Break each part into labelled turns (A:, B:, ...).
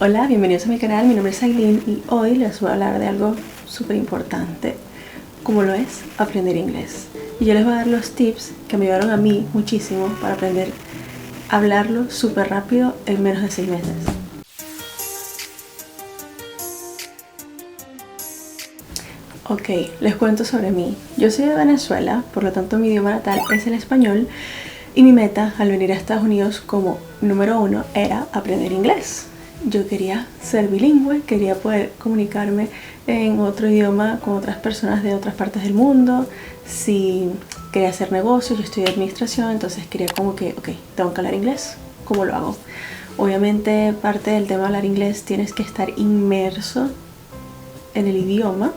A: Hola, bienvenidos a mi canal, mi nombre es Aileen y hoy les voy a hablar de algo súper importante, como lo es aprender inglés. Y yo les voy a dar los tips que me ayudaron a mí muchísimo para aprender a hablarlo súper rápido en menos de 6 meses. Ok, les cuento sobre mí. Yo soy de Venezuela, por lo tanto mi idioma natal es el español y mi meta al venir a Estados Unidos como número 1 era aprender inglés. Yo quería ser bilingüe, quería poder comunicarme en otro idioma con otras personas de otras partes del mundo. Si quería hacer negocios, yo estudié administración, entonces quería como que, ok, tengo que hablar inglés, ¿cómo lo hago? Obviamente parte del tema de hablar inglés tienes que estar inmerso en el idioma,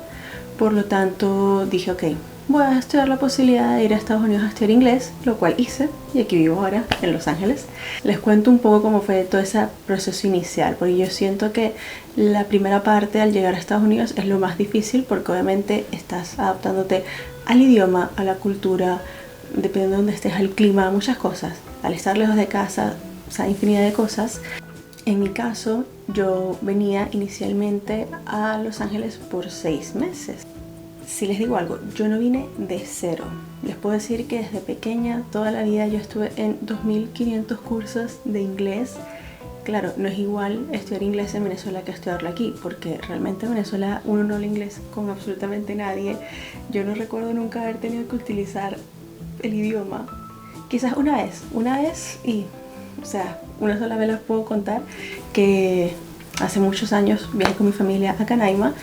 A: por lo tanto dije, ok, voy a estudiar la posibilidad de ir a Estados Unidos a estudiar inglés, lo cual hice, y aquí vivo ahora en Los Ángeles. Les cuento un poco cómo fue todo ese proceso inicial, porque yo siento que la primera parte al llegar a Estados Unidos es lo más difícil, porque obviamente estás adaptándote al idioma, a la cultura, dependiendo de dónde estés, al clima, muchas cosas. Al estar lejos de casa, o sea, infinidad de cosas. En mi caso, yo venía inicialmente a Los Ángeles por 6 meses. Si les digo algo, yo no vine de cero. Les puedo decir que desde pequeña, toda la vida yo estuve en 2500 cursos de inglés. Claro, no es igual estudiar inglés en Venezuela que estudiarlo aquí, porque realmente en Venezuela uno no habla inglés con absolutamente nadie. Yo no recuerdo nunca haber tenido que utilizar el idioma. Quizás una vez y, o sea, una sola vez les puedo contar que hace muchos años viajé con mi familia a Canaima.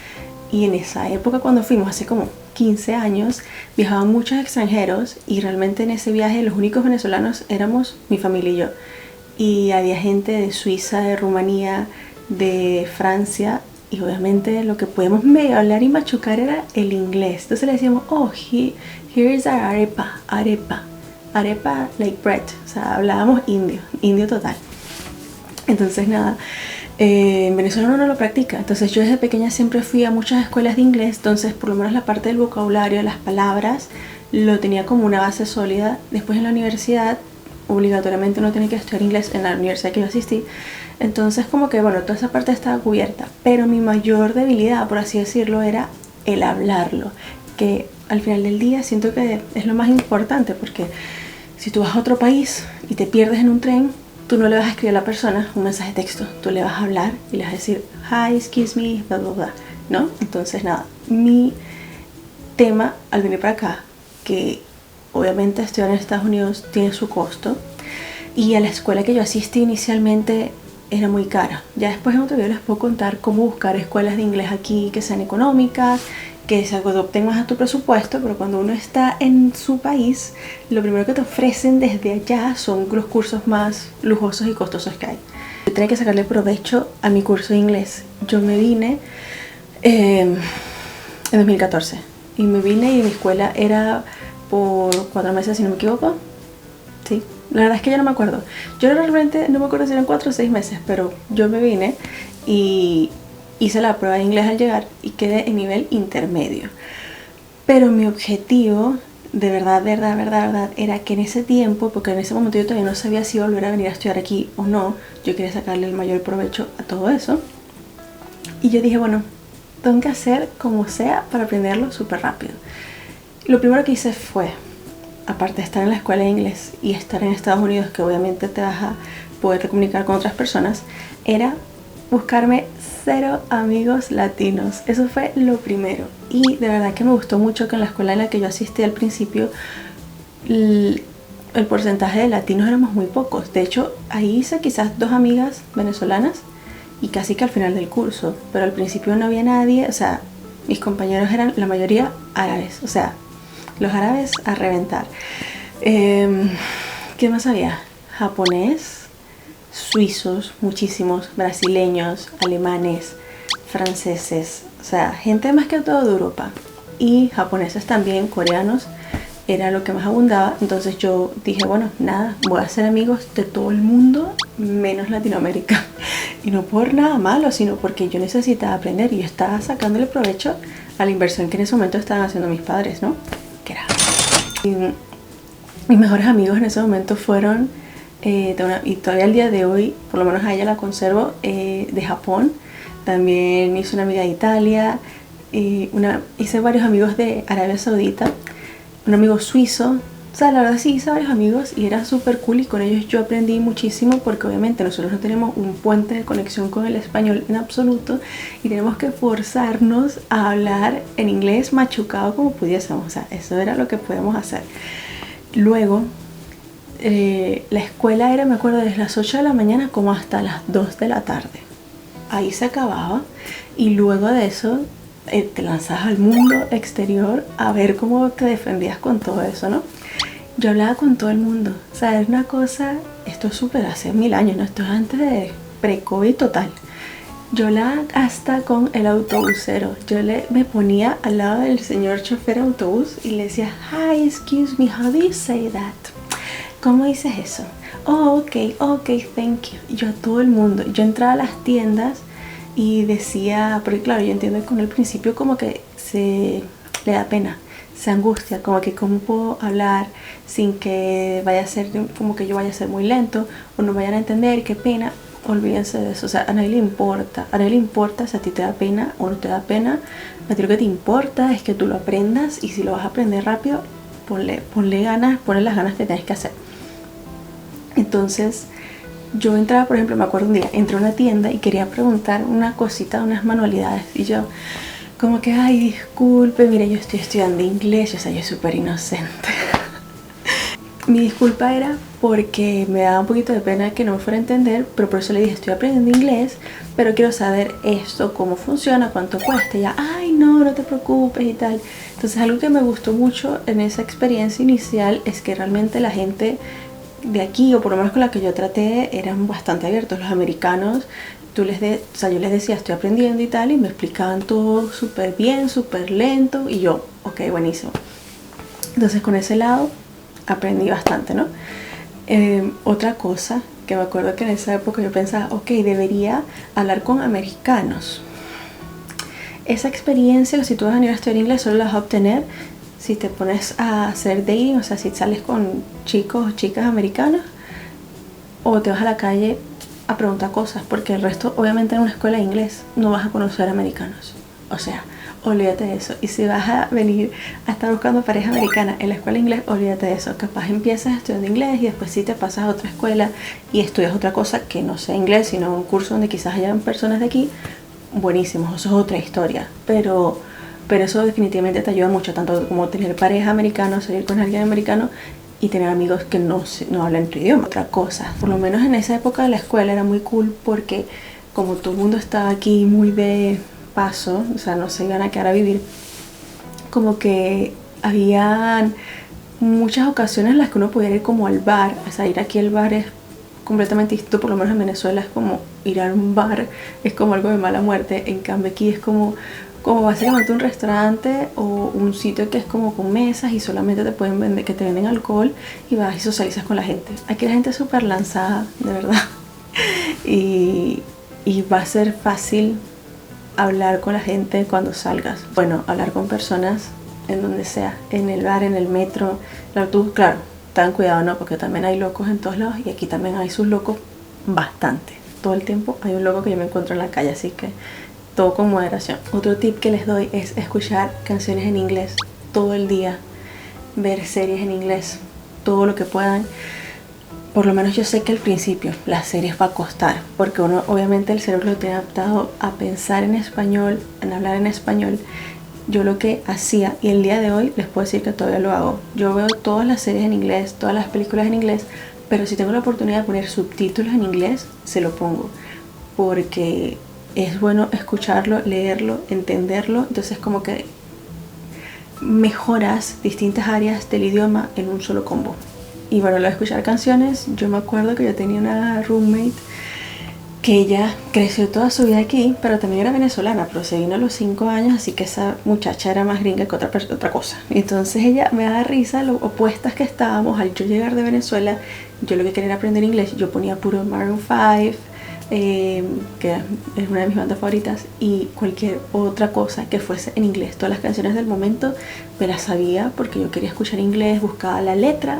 A: Y en esa época cuando fuimos, hace como 15 años, viajaban muchos extranjeros y realmente en ese viaje los únicos venezolanos éramos mi familia y yo. Y había gente de Suiza, de Rumanía, de Francia y obviamente lo que podíamos medio hablar y machucar era el inglés. Entonces le decíamos, oh, here is our arepa, arepa like bread. O sea, hablábamos indio total. Entonces nada, en Venezuela uno no lo practica, entonces yo desde pequeña siempre fui a muchas escuelas de inglés, entonces por lo menos la parte del vocabulario, las palabras, lo tenía como una base sólida. Después en la universidad, obligatoriamente uno tiene que estudiar inglés en la universidad que yo asistí, entonces como que bueno, toda esa parte estaba cubierta, pero mi mayor debilidad, por así decirlo, era el hablarlo, que al final del día siento que es lo más importante, porque si tú vas a otro país y te pierdes en un tren, tú no le vas a escribir a la persona un mensaje de texto, tú le vas a hablar y le vas a decir hi, excuse me, bla bla bla, ¿no? Entonces nada, mi tema al venir para acá, que obviamente estudiar en Estados Unidos tiene su costo, y a la escuela que yo asistí inicialmente era muy cara. Ya después en otro video les puedo contar cómo buscar escuelas de inglés aquí que sean económicas, que se adopten más a tu presupuesto, pero cuando uno está en su país, lo primero que te ofrecen desde allá son los cursos más lujosos y costosos que hay. Yo tenía que sacarle provecho a mi curso de inglés. Yo me vine en 2014 y me vine y mi escuela era por 4 meses, si no me equivoco. Sí, la verdad es que yo no me acuerdo. Yo realmente no me acuerdo si eran 4 o 6 meses, pero yo me vine y hice la prueba de inglés al llegar y quedé en nivel intermedio. Pero mi objetivo, de verdad, era que en ese tiempo, porque en ese momento yo todavía no sabía si volver a venir a estudiar aquí o no, yo quería sacarle el mayor provecho a todo eso. Y yo dije, bueno, tengo que hacer como sea para aprenderlo súper rápido. Lo primero que hice fue, aparte de estar en la escuela de inglés y estar en Estados Unidos, que obviamente te vas a poder comunicar con otras personas, era buscarme 0 amigos latinos. Eso fue lo primero. Y de verdad que me gustó mucho que en la escuela en la que yo asistí al principio el porcentaje de latinos éramos muy pocos. De hecho, ahí hice quizás 2 amigas venezolanas y casi que al final del curso. Pero al principio no había nadie. O sea, mis compañeros eran la mayoría árabes. O sea, los árabes a reventar. ¿Qué más había? Japonés, suizos, muchísimos, brasileños, alemanes, franceses, o sea, gente más que todo de Europa, y japoneses también, coreanos, era lo que más abundaba. Entonces yo dije, bueno, nada, voy a hacer amigos de todo el mundo menos Latinoamérica, y no por nada malo, sino porque yo necesitaba aprender y yo estaba sacándole provecho a la inversión que en ese momento estaban haciendo mis padres, ¿no? Que era... Y mis mejores amigos en ese momento fueron y todavía al día de hoy, por lo menos a ella la conservo, de Japón. También hice una amiga de Italia, hice varios amigos de Arabia Saudita, un amigo suizo. O sea, la verdad sí hice varios amigos y era súper cool, y con ellos yo aprendí muchísimo, porque obviamente nosotros no tenemos un puente de conexión con el español en absoluto y tenemos que forzarnos a hablar en inglés machucado como pudiésemos. O sea, eso era lo que podíamos hacer. Luego, la escuela era, me acuerdo, desde las 8 de la mañana como hasta las 2 de la tarde. Ahí se acababa, y luego de eso te lanzabas al mundo exterior a ver cómo te defendías con todo eso, ¿no? Yo hablaba con todo el mundo. O sea, es una cosa, esto es súper hace 1000 años, ¿no? Esto es antes de pre-COVID total. Yo hablaba hasta con el autobusero. Me ponía al lado del señor chofer de autobús y le decía, hi, excuse me, how do you say that? ¿Cómo dices eso? Oh, ok, thank you. Y yo a todo el mundo. Yo entraba a las tiendas y decía, porque claro, yo entiendo que con el principio como que le da pena, se angustia, como que cómo puedo hablar sin que vaya a ser como que yo vaya a ser muy lento o no vayan a entender, qué pena. Olvídense de eso. O sea, a nadie le importa si a ti te da pena o no te da pena. A ti lo que te importa es que tú lo aprendas, y si lo vas a aprender rápido, ponle ganas, ponle las ganas que tienes que hacer. Entonces yo entraba, por ejemplo, me acuerdo un día, entré a una tienda y quería preguntar una cosita, unas manualidades, y yo como que, ay, disculpe, mire, yo estoy estudiando inglés. O sea, yo soy súper inocente. Mi disculpa era porque me daba un poquito de pena que no me fuera a entender, pero por eso le dije, estoy aprendiendo inglés, pero quiero saber esto, cómo funciona, cuánto cuesta. Y ya, ay, no te preocupes y tal. Entonces, algo que me gustó mucho en esa experiencia inicial es que realmente la gente de aquí, o por lo menos con la que yo traté, eran bastante abiertos. Los americanos, yo les decía, estoy aprendiendo y tal, y me explicaban todo súper bien, súper lento, y yo, ok, buenísimo. Entonces, con ese lado aprendí bastante, ¿no? Otra cosa que me acuerdo que en esa época yo pensaba, ok, debería hablar con americanos. Esa experiencia, si tú vas a venir a estudiar inglés, solo la vas a obtener si te pones a hacer dating, o sea, si sales con chicos o chicas americanos, o te vas a la calle a preguntar cosas, porque el resto, obviamente en una escuela de inglés no vas a conocer americanos. O sea, olvídate de eso. Y si vas a venir a estar buscando pareja americana en la escuela de inglés, olvídate de eso. Capaz empiezas estudiando inglés y después sí te pasas a otra escuela y estudias otra cosa que no sea inglés, sino un curso donde quizás hayan personas de aquí. Buenísimo, eso es otra historia. Pero eso definitivamente te ayuda mucho, tanto como tener pareja americana, salir con alguien americano, y tener amigos que no hablan tu idioma. Otra cosa, por lo menos en esa época de la escuela era muy cool, porque como todo el mundo estaba aquí muy de paso, o sea, no se iban a quedar a vivir, como que habían muchas ocasiones en las que uno podía ir como al bar. O sea, ir aquí al bar es completamente distinto, por lo menos en Venezuela es como ir a un bar, es como algo de mala muerte. En cambio aquí es como básicamente un restaurante o un sitio que es como con mesas y solamente te pueden vender, que te venden alcohol, y vas y socializas con la gente. Aquí la gente es súper lanzada, de verdad. y va a ser fácil hablar con la gente cuando salgas. Bueno, hablar con personas en donde sea, en el bar, en el metro, el autobús, claro, ten cuidado, ¿no? Porque también hay locos en todos lados, y aquí también hay sus locos bastante. Todo el tiempo hay un loco que yo me encuentro en la calle, así que todo con moderación. Otro tip que les doy es escuchar canciones en inglés todo el día, ver series en inglés, todo lo que puedan. Por lo menos yo sé que al principio las series va a costar, porque uno, obviamente, el cerebro lo tiene adaptado a pensar en español, en hablar en español. Yo lo que hacía, y el día de hoy les puedo decir que todavía lo hago, yo veo todas las series en inglés, todas las películas en inglés, pero si tengo la oportunidad de poner subtítulos en inglés, se lo pongo, porque es bueno escucharlo, leerlo, entenderlo. Entonces como que mejoras distintas áreas del idioma en un solo combo. Y bueno, lo de escuchar canciones, yo me acuerdo que yo tenía una roommate que ella creció toda su vida aquí, pero también era venezolana, pero se vino a los 5 años, así que esa muchacha era más gringa que otra cosa. Entonces ella me da risa lo opuestas que estábamos. Al yo llegar de Venezuela, yo lo que quería era aprender inglés, yo ponía puro Maroon 5, que es una de mis bandas favoritas, y cualquier otra cosa que fuese en inglés. Todas las canciones del momento me las sabía porque yo quería escuchar inglés, buscaba la letra,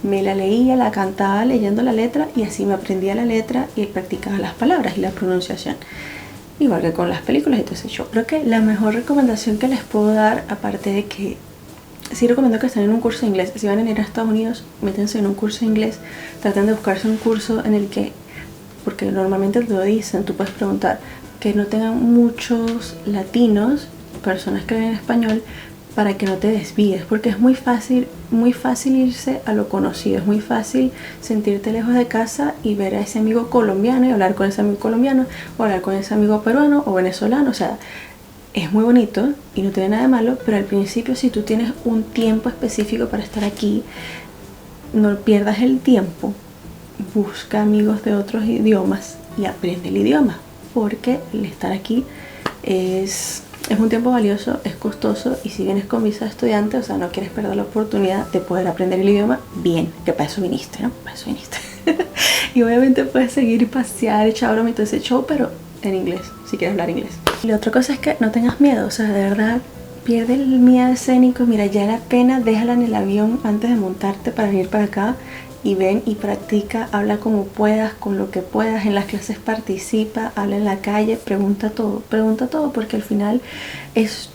A: me la leía, la cantaba leyendo la letra y así me aprendía la letra y practicaba las palabras y la pronunciación. Igual que con las películas y todo ese show. Creo que la mejor recomendación que les puedo dar, aparte de que sí recomiendo que estén en un curso de inglés. Si van a ir a Estados Unidos, métanse en un curso de inglés. Traten de buscarse un curso en el que, porque normalmente te lo dicen, tú puedes preguntar, que no tengan muchos latinos, personas que hablan español, para que no te desvíes, porque es muy fácil irse a lo conocido, es muy fácil sentirte lejos de casa y ver a ese amigo colombiano y hablar con ese amigo colombiano, o hablar con ese amigo peruano o venezolano. O sea, es muy bonito y no tiene nada de malo, pero al principio, si tú tienes un tiempo específico para estar aquí, no pierdas el tiempo, busca amigos de otros idiomas y aprende el idioma, porque el estar aquí es un tiempo valioso, es costoso, y si vienes con visa de estudiante, o sea, no quieres perder la oportunidad de poder aprender el idioma bien, que para eso viniste, ¿no? Para eso viniste. Y obviamente puedes seguir y pasear, echar broma y todo ese show, pero en inglés, si quieres hablar inglés. Y la otra cosa es que no tengas miedo, o sea, de verdad, pierde el miedo escénico. Mira, ya la pena, déjala en el avión antes de montarte para venir para acá. Y ven y practica, habla como puedas, con lo que puedas, en las clases participa, habla en la calle, pregunta todo, porque al final es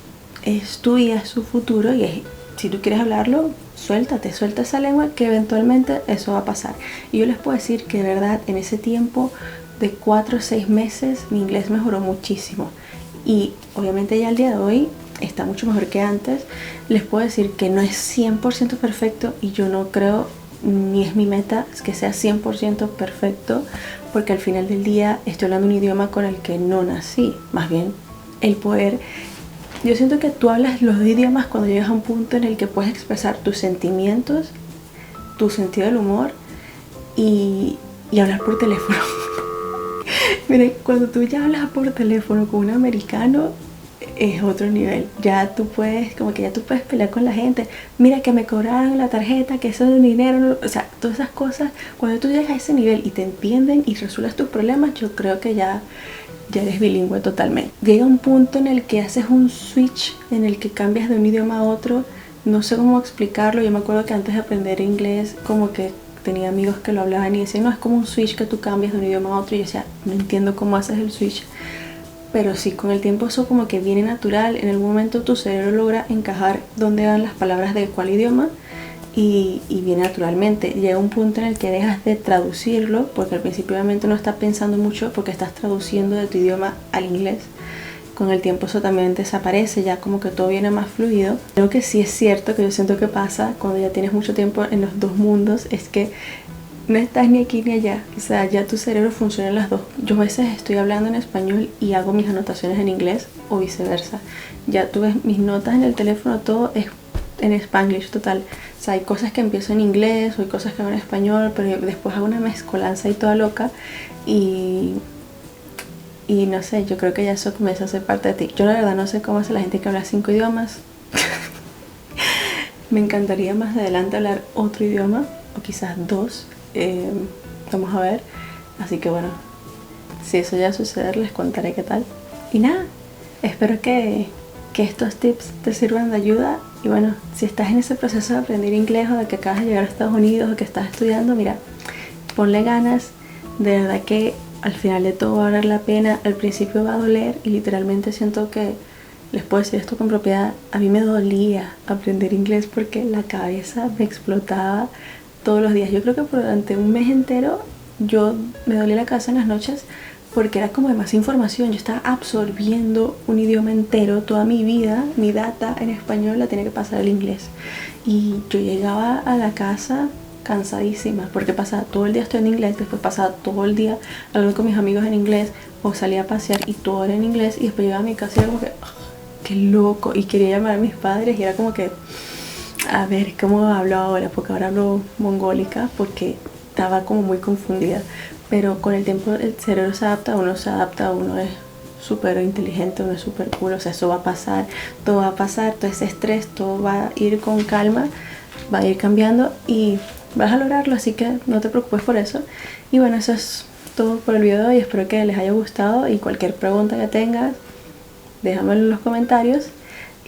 A: tu vida, es su futuro, y si tú quieres hablarlo, suelta esa lengua, que eventualmente eso va a pasar. Y yo les puedo decir que de verdad, en ese tiempo de 4 o 6 meses, mi inglés mejoró muchísimo, y obviamente ya al día de hoy está mucho mejor que antes. Les puedo decir que no es 100% perfecto, y yo no creo, ni es mi meta, es que sea 100% perfecto, porque al final del día estoy hablando un idioma con el que no nací. Más bien, el poder, yo siento que tú hablas los idiomas cuando llegas a un punto en el que puedes expresar tus sentimientos, tu sentido del humor, y hablar por teléfono. Miren, cuando tú ya hablas por teléfono con un americano, es otro nivel. Ya tú puedes, como que ya tú puedes pelear con la gente. Mira que me cobraron la tarjeta, que eso es dinero. O sea, todas esas cosas. Cuando tú llegas a ese nivel y te entienden y resuelves tus problemas, yo creo que ya eres bilingüe totalmente. Llega un punto en el que haces un switch, en el que cambias de un idioma a otro. No sé cómo explicarlo. Yo me acuerdo que antes de aprender inglés, como que tenía amigos que lo hablaban y decían, no, es como un switch que tú cambias de un idioma a otro. Y yo decía, no entiendo cómo haces el switch. Pero sí, con el tiempo eso como que viene natural. En algún momento tu cerebro logra encajar dónde van las palabras de cuál idioma, y viene naturalmente. Llega un punto en el que dejas de traducirlo, porque al principio obviamente no estás pensando mucho porque estás traduciendo de tu idioma al inglés. Con el tiempo eso también desaparece, ya como que todo viene más fluido. Lo que sí es cierto, que yo siento que pasa cuando ya tienes mucho tiempo en los dos mundos, es que no estás ni aquí ni allá. O sea, ya tu cerebro funciona en las dos. Yo a veces estoy hablando en español y hago mis anotaciones en inglés, o viceversa. Ya tú ves mis notas en el teléfono, todo es en Spanglish total. O sea, hay cosas que empiezo en inglés, o hay cosas que hago en español, pero después hago una mezcolanza y toda loca. Y no sé, yo creo que ya eso comienza a ser parte de ti. Yo la verdad no sé cómo hace la gente que habla 5 idiomas. Me encantaría más adelante hablar otro idioma, o quizás 2. Vamos a ver. Así que bueno, si eso ya sucede, les contaré qué tal. Y nada, espero que estos tips te sirvan de ayuda. Y bueno, si estás en ese proceso de aprender inglés, o de que acabas de llegar a Estados Unidos, o que estás estudiando, mira, ponle ganas. De verdad que al final de todo va a valer la pena. Al principio va a doler, y literalmente siento que, les puedo decir esto con propiedad, a mí me dolía aprender inglés porque la cabeza me explotaba todos los días. Yo creo que durante un mes entero yo me dolía la cabeza en las noches, porque era como demasiada información. Yo estaba absorbiendo un idioma entero. Toda mi vida, mi data en español la tenía que pasar al inglés, y yo llegaba a la casa cansadísima, porque pasaba todo el día estudiando inglés, después pasaba todo el día hablando con mis amigos en inglés, o salía a pasear y todo era en inglés, y después llegaba a mi casa y era como que qué loco, y quería llamar a mis padres, y era como que a ver cómo hablo ahora, porque ahora hablo mongólica, porque estaba como muy confundida. Pero con el tiempo el cerebro se adapta, uno es súper inteligente, uno es súper cool. O sea, eso va a pasar, todo va a pasar, todo ese estrés, todo va a ir con calma, va a ir cambiando y vas a lograrlo, así que no te preocupes por eso. Y bueno, eso es todo por el video de hoy. Espero que les haya gustado, y cualquier pregunta que tengas, déjamelo en los comentarios.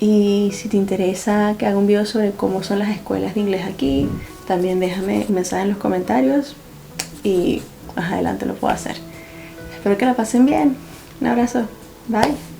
A: Y si te interesa que haga un video sobre cómo son las escuelas de inglés aquí, también déjame un mensaje en los comentarios y más adelante lo puedo hacer. Espero que la pasen bien. Un abrazo. Bye.